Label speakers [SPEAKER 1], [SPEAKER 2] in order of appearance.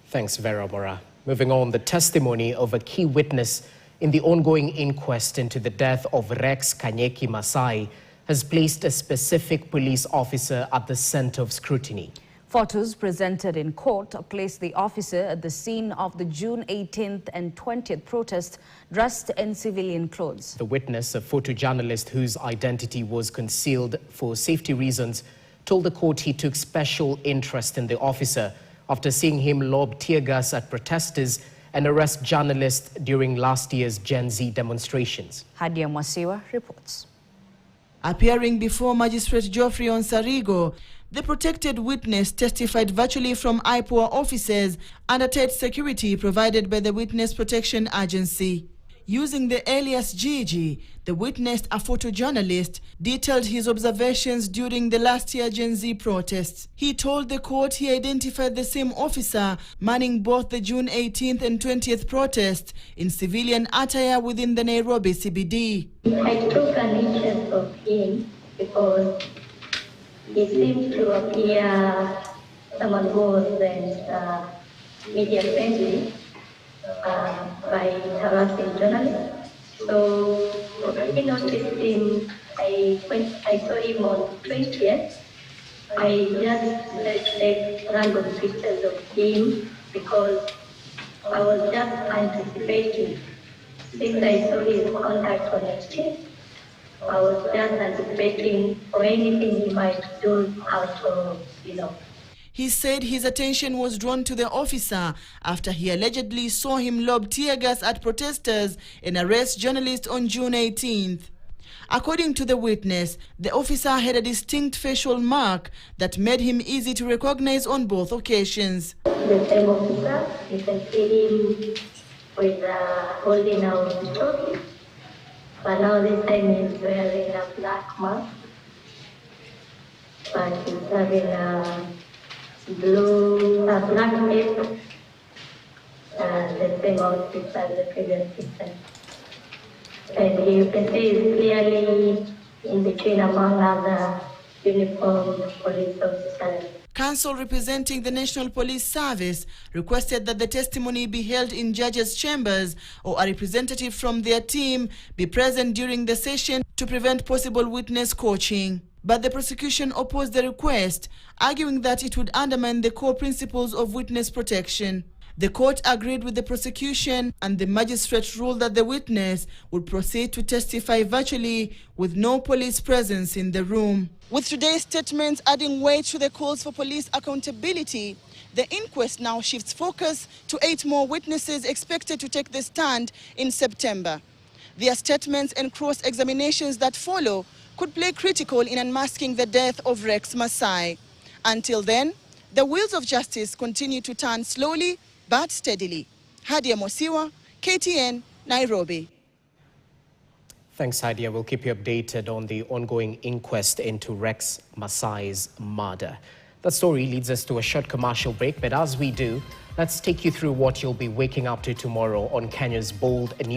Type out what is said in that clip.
[SPEAKER 1] Thanks, Vera Mora. Moving on, the testimony of a key witness in the ongoing inquest into the death of Rex Masai has placed a specific police officer at the center of scrutiny.
[SPEAKER 2] Photos presented in court placed the officer at the scene of the June 18th and 20th protest dressed in civilian clothes.
[SPEAKER 1] The witness, a photojournalist whose identity was concealed for safety reasons, told the court he took special interest in the officer after seeing him lob tear gas at protesters and arrest journalists during last year's Gen Z demonstrations.
[SPEAKER 2] Hadia Mwasiwa reports.
[SPEAKER 3] Appearing before Magistrate Geoffrey Onsarigo, the protected witness testified virtually from IPOA offices under tight security provided by the Witness Protection Agency. Using the alias Gigi, the witness, a photojournalist, detailed his observations during the last year Gen Z protests. He told the court he identified the same officer manning both the June 18th and 20th protests in civilian attire within the Nairobi CBD.
[SPEAKER 4] I took an interest of him because he seemed to appear someone who was media friendly by harassing journalists. So I noticed him, I saw him on 20th. I just let random pictures of him because I was just anticipating. Since I saw his contact on 18th, I was just anticipating for anything he might do out of,
[SPEAKER 3] He said his attention was drawn to the officer after he allegedly saw him lob tear gas at protesters and arrest journalists on June 18th. According to the witness, the officer had a distinct facial mark that made him easy to recognize on both occasions.
[SPEAKER 4] The same officer, you can see him with holding out the trophy, but now this time he's wearing a black mask, but he's having a black cape, the same outfit as the previous picture. And you can see it's clearly in between among other uniformed police officers.
[SPEAKER 3] Counsel representing the National Police Service requested that the testimony be held in judges' chambers or a representative from their team be present during the session to prevent possible witness coaching. But the prosecution opposed the request, arguing that it would undermine the core principles of witness protection. The court agreed with the prosecution, and the magistrate ruled that the witness would proceed to testify virtually with no police presence in the room. With today's statements adding weight to the calls for police accountability, the inquest now shifts focus to 8 more witnesses expected to take the stand in September. Their statements and cross-examinations that follow could play critical in unmasking the death of Rex Masai. Until then, the wheels of justice continue to turn slowly but steadily. Hadia Mwasiwa, KTN, Nairobi.
[SPEAKER 1] Thanks, Hadia. We'll keep you updated on the ongoing inquest into Rex Masai's murder. That story leads us to a short commercial break, but as we do, let's take you through what you'll be waking up to tomorrow on Kenya's bold news.